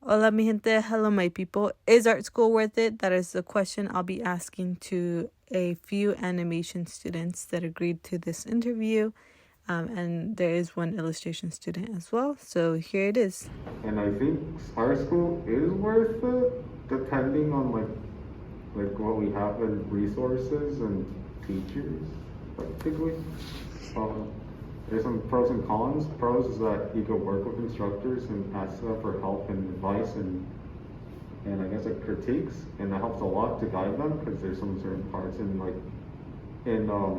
Hola, mi gente. Hello, my people. Is art school worth it? That is the question I'll be asking to a few animation students that agreed to this interview. And there is one illustration student as well. So here it is. And I think art school is worth it, depending on like what we have in resources and teachers, particularly. Um, there's some pros and cons. Pros is that you can work with instructors and ask them for help and advice and I guess like critiques, and that helps a lot to guide them because there's some certain parts in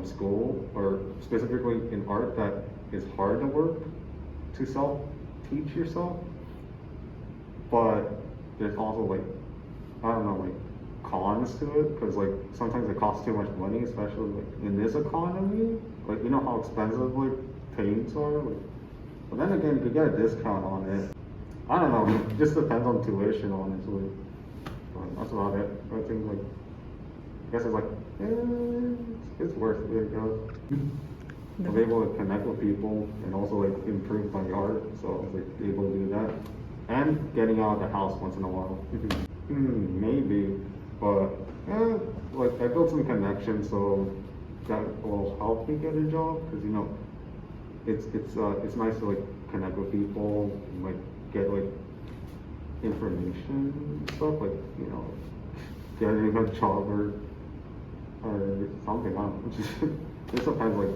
school or specifically in art that is hard to work to self teach yourself. But there's also like I don't know like cons to it because like sometimes it costs too much money, especially like in this economy. Like you know how expensive like paints are. Like, but then again, you could get a discount on it. I don't know. It just depends on tuition, honestly. But that's about it. I think like I guess it's like it's worth it. You know? I was able to connect with people and also like improve my art, so I was like able to do that. And getting out of the house once in a while. Maybe, but like I built some connections, so that will help me get a job because you know it's nice to like connect with people and like get like information and stuff like you know getting a job or something. I don't know. Just sometimes like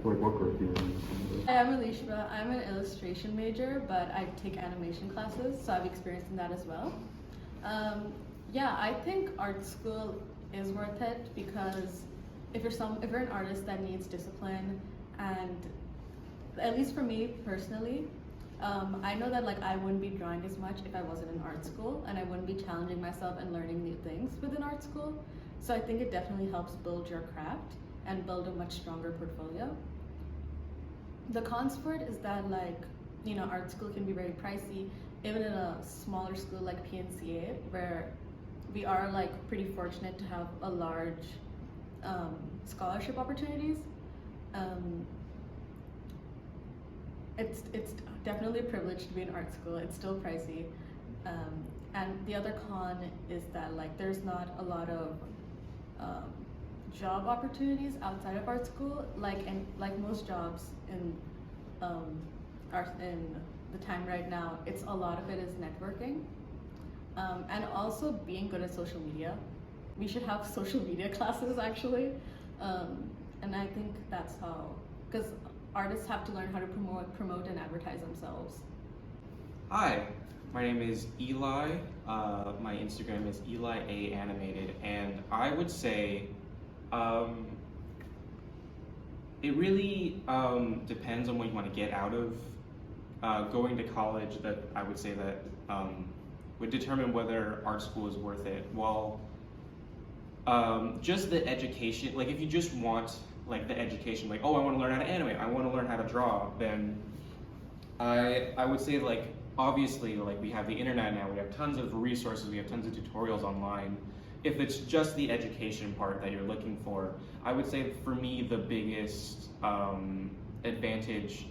what curriculum. Hi, I'm Alishba. I'm an illustration major, but I take animation classes, so I've experienced in that as well. Yeah, I think art school is worth it because if you're an artist that needs discipline, and at least for me personally, I know that like I wouldn't be drawing as much if I wasn't in art school, and I wouldn't be challenging myself and learning new things within art school. So I think it definitely helps build your craft and build a much stronger portfolio. The cons for it is that like, you know, art school can be very pricey, even in a smaller school like PNCA, where we are like pretty fortunate to have a large scholarship opportunities. Um, it's definitely a privilege to be in art school. It's still pricey, and the other con is that like there's not a lot of um, job opportunities outside of art school. Like most jobs in art in the time right now, it's a lot of it is networking, and also being good at social media. We should have social media classes actually, and I think that's how because artists have to learn how to promote and advertise themselves. Hi, my name is Eli. My Instagram is Eli A Animated, and I would say it really depends on what you want to get out of going to college. That I would say that would determine whether art school is worth it. Well, just the education. Like if you just want like the education, like oh I want to learn how to animate, I want to learn how to draw, then I would say like obviously like we have the internet now, we have tons of resources, we have tons of tutorials online. If it's just the education part that you're looking for, I would say for me the biggest advantage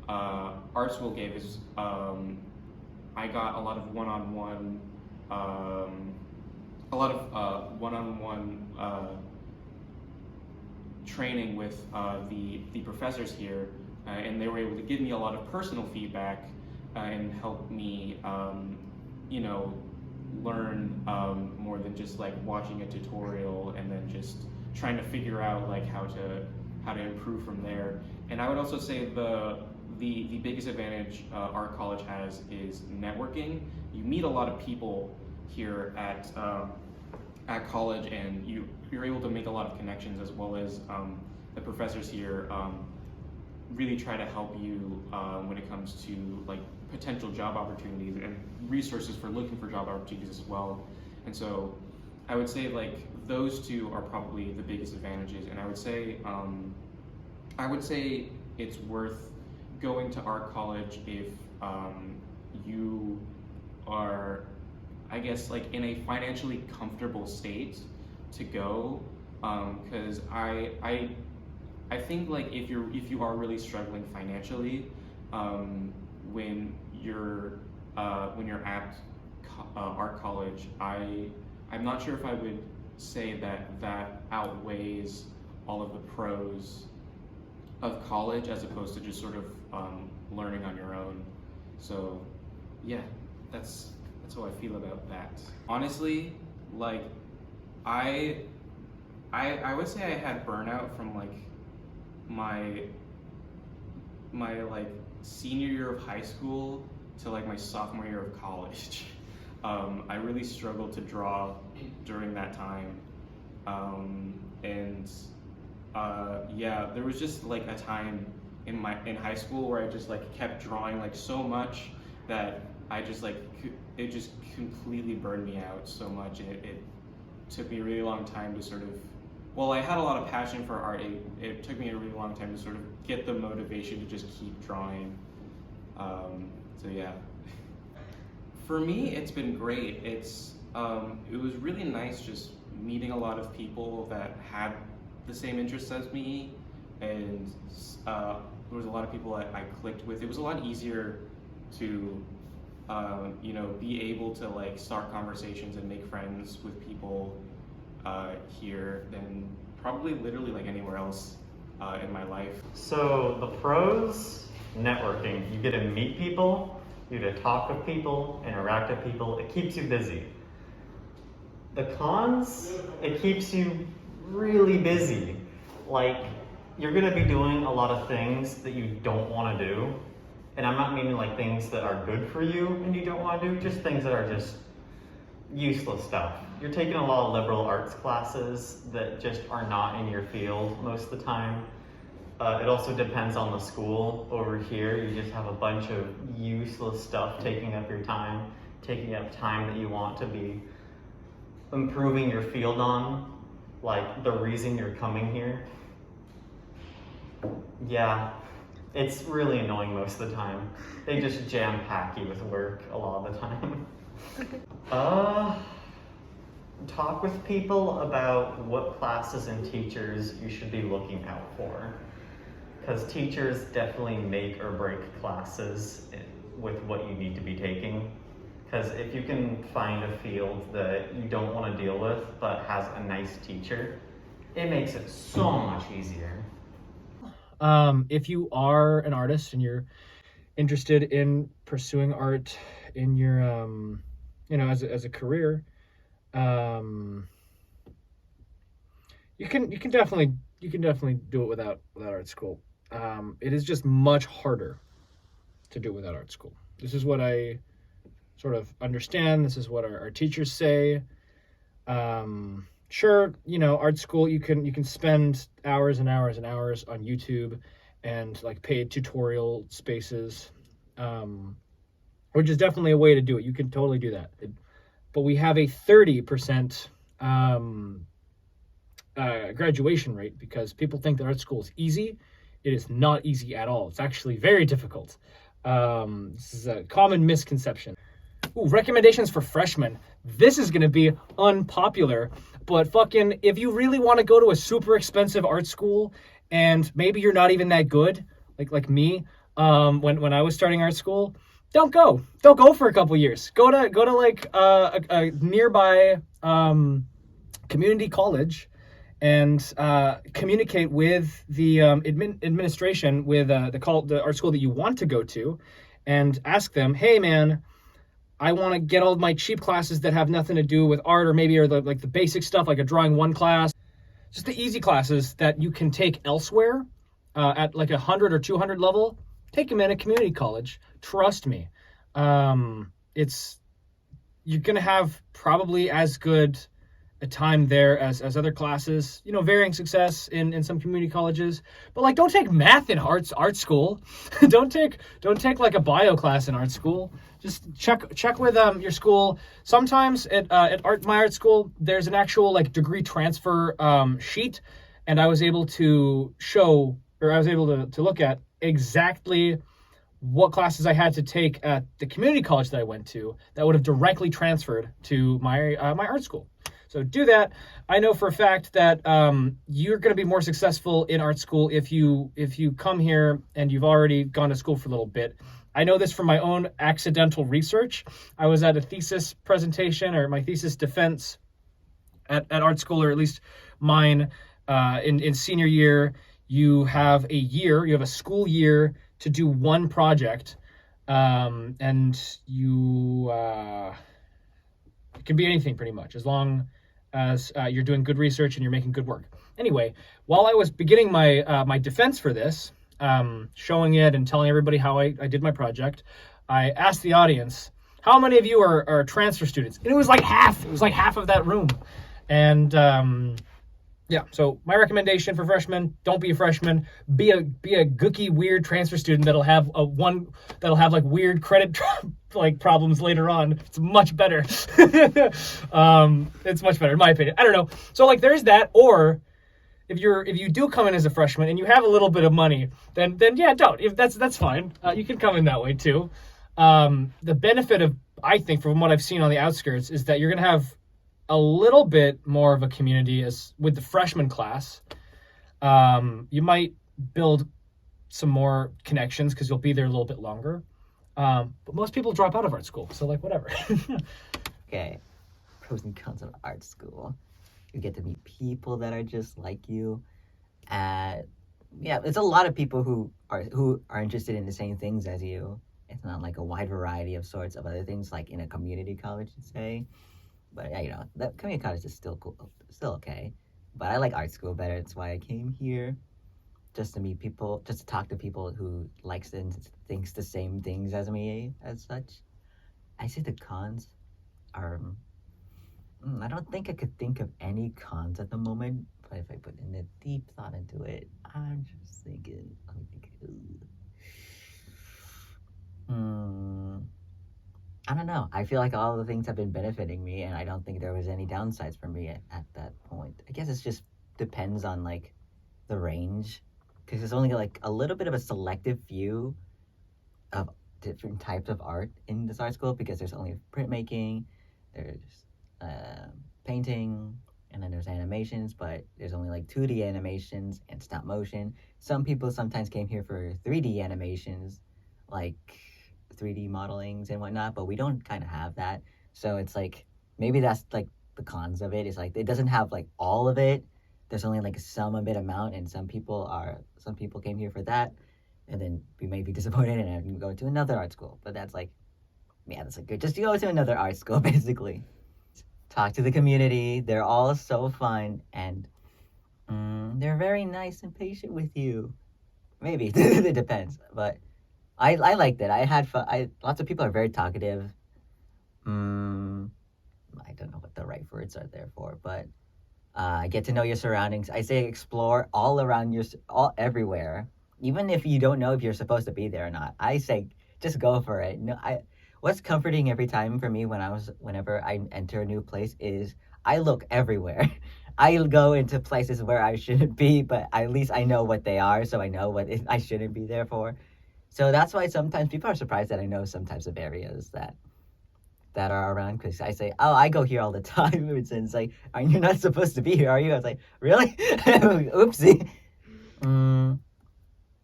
art school gave is I got a lot of one-on-one training with the professors here, and they were able to give me a lot of personal feedback and help me, you know, learn more than just like watching a tutorial and then just trying to figure out like how to improve from there. And I would also say the biggest advantage art college has is networking. You meet a lot of people here at college, and you're able to make a lot of connections, as well as the professors here really try to help you when it comes to like potential job opportunities and resources for looking for job opportunities as well. And so I would say like those two are probably the biggest advantages, and I would say it's worth going to art college if you are, I guess, like in a financially comfortable state to go, because I think like if you are really struggling financially, when you're at art college, I'm not sure if I would say that outweighs all of the pros of college as opposed to just sort of learning on your own. So yeah, that's how I feel about that. Honestly, like I would say I had burnout from like my like senior year of high school to like my sophomore year of college. I really struggled to draw during that time. Yeah, there was just like a time in high school where I just like kept drawing like so much that I just like it just completely burned me out so much, and it took me a really long time to sort of, well, I had a lot of passion for art. It took me a really long time to sort of get the motivation to just keep drawing. So yeah. For me, it's been great. It was really nice just meeting a lot of people that had the same interests as me, and there was a lot of people that I clicked with. It was a lot easier to be able to like start conversations and make friends with people here than probably literally like anywhere else in my life. So the pros, networking. You get to meet people, you get to talk with people, interact with people. It keeps you busy. The cons, it keeps you really busy. Like, you're gonna be doing a lot of things that you don't wanna do. And I'm not meaning like things that are good for you and you don't wanna do, just things that are just useless stuff. You're taking a lot of liberal arts classes that just are not in your field most of the time. It also depends on the school. Over here, you just have a bunch of useless stuff taking up your time, taking up time that you want to be improving your field on, like the reason you're coming here. Yeah, it's really annoying most of the time. They just jam-pack you with work a lot of the time. Talk with people about what classes and teachers you should be looking out for. Because teachers definitely make or break classes with what you need to be taking. Because if you can find a field that you don't want to deal with but has a nice teacher, it makes it so much easier. If you are an artist and you're interested in pursuing art in your, as a career, you can definitely do it without art school. It is just much harder to do it without art school. This is what I sort of understand. This is what our teachers say. Sure, art school, you can spend hours and hours and hours on YouTube and like paid tutorial spaces, which is definitely a way to do it. You can totally do that. But we have a 30% graduation rate because people think that art school is easy. It is not easy at all. It's actually very difficult. This is a common misconception. Ooh, recommendations for freshmen. This is going to be unpopular, but fucking if you really want to go to a super expensive art school and maybe you're not even that good, like me, when I was starting art school, don't go for a couple years. Go to like a nearby community college and communicate with the administration with the art school that you want to go to, and ask them, hey man, I want to get all of my cheap classes that have nothing to do with art, or maybe are the basic stuff like a drawing 1 class, just the easy classes that you can take elsewhere at like 100 or 200 level. Take them in a community college. Trust me, you're gonna have probably as good a time there as other classes. Varying success in some community colleges, but like don't take math in art school. don't take like a bio class in art school. Just check with your school. Sometimes at my art school there's an actual like degree transfer sheet, and I was able to look at exactly what classes I had to take at the community college that I went to that would have directly transferred to my art school. So do that. I know for a fact that you're going to be more successful in art school if you come here and you've already gone to school for a little bit. I know this from my own accidental research. I was at a thesis presentation or my thesis defense at art school, or at least mine, in senior year. You have a school year to do one project, and it can be anything pretty much, as long as you're doing good research and you're making good work. Anyway, while I was beginning my defense for this, showing it and telling everybody how I did my project, I asked the audience, how many of you are transfer students? And it was like half. It was like half of that room. And yeah, so my recommendation for freshmen: don't be a freshman. Be a gooky, weird transfer student that'll have like weird credit like problems later on. It's much better. It's much better in my opinion. I don't know. So like there's that. Or if you do come in as a freshman and you have a little bit of money, then yeah, don't. If that's fine. You can come in that way too. The benefit of, I think, from what I've seen on the outskirts, is that you're gonna have a little bit more of a community as with the freshman class. You might build some more connections because you'll be there a little bit longer. But most people drop out of art school, so like whatever. Okay, pros and cons of art school. You get to meet people that are just like you. Yeah, it's a lot of people who are interested in the same things as you. It's not like a wide variety of sorts of other things like in a community college, you'd say. But yeah, that community college is still cool, still okay. But I like art school better. That's why I came here, just to meet people, just to talk to people who likes and thinks the same things as me, as such. I say the cons are, I don't think I could think of any cons at the moment. But if I put in a deep thought into it, I'm just thinking, let me think. I don't know. I feel like all the things have been benefiting me, and I don't think there was any downsides for me at that point. I guess it just depends on like the range, because there's only like a little bit of a selective view of different types of art in this art school, because there's only printmaking, there's painting, and then there's animations, but there's only like 2D animations and stop motion. Some people sometimes came here for 3D animations, like 3D modelings and whatnot, but we don't kind of have that. So it's like, maybe that's like the cons of it. It's like it doesn't have like all of it. There's only like some a bit amount, and some people came here for that, and then we may be disappointed and go to another art school. But that's like, yeah, that's like good. Just go to another art school basically. Talk to the community. They're all so fun, and they're very nice and patient with you. Maybe it depends, but I liked it. I had fun. Lots of people are very talkative. I don't know what the right words are there for, but get to know your surroundings. I say explore all around everywhere, even if you don't know if you're supposed to be there or not. I say just go for it. No, what's comforting every time for me whenever I enter a new place is I look everywhere. I go into places where I shouldn't be, but at least I know what they are, so I know what I shouldn't be there for. So that's why sometimes people are surprised that I know some types of areas that are around, because I say, oh, I go here all the time. It's like, you're not supposed to be here, are you? I was like, really? Oopsie.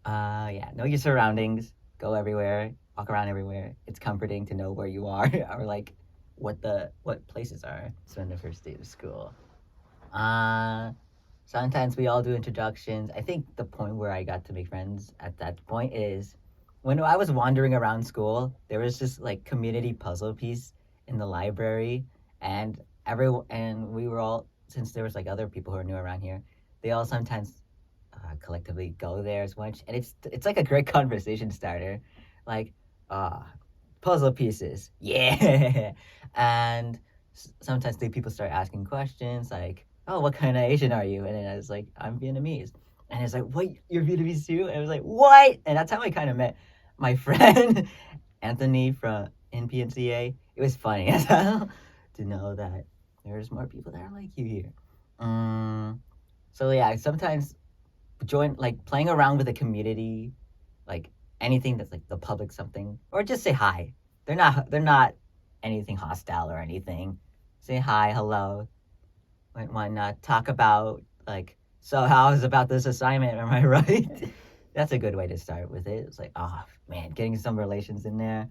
Yeah, know your surroundings. Go everywhere. Walk around everywhere. It's comforting to know where you are or like what places are. Spend the first day of school. Sometimes we all do introductions. I think the point where I got to make friends at that point is when I was wandering around school, there was this like community puzzle piece in the library, and we were all, since there was like other people who are new around here, they all sometimes collectively go there as much, and it's like a great conversation starter, like puzzle pieces, yeah. And sometimes people start asking questions like, oh, what kind of Asian are you? And then I was like, I'm Vietnamese. And it's like, what, you're Vietnamese too? And I was like, what? And that's how I kind of met my friend Anthony from NPNCA. It was funny as hell to know that there's more people that are like you here. So yeah, sometimes playing around with the community, like anything that's like the public something, or just say hi. They're not anything hostile or anything. Say hi, hello. Why not talk about like, so how's about this assignment? Am I right? that's a good way to start with it. It's like, oh man, getting some relations in there.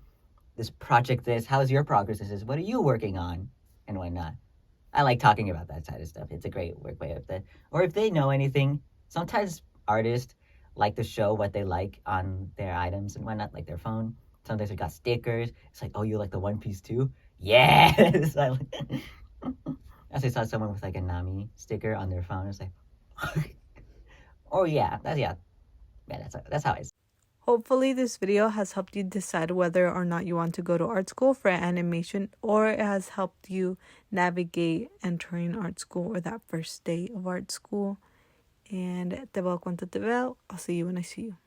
This project, how's your progress? This is, what are you working on, and whatnot. I like talking about that side of stuff. It's a great work way of that. Or if they know anything, sometimes artists like to show what they like on their items and whatnot, like their phone. Sometimes they got stickers. It's like, oh, you like the One Piece too? Yes! I actually saw someone with like a Nami sticker on their phone. It's like, oh yeah, that's how it's. Hopefully this video has helped you decide whether or not you want to go to art school for animation, or it has helped you navigate entering art school or that first day of art school. And te veo cuando te veo. I'll see you when I see you.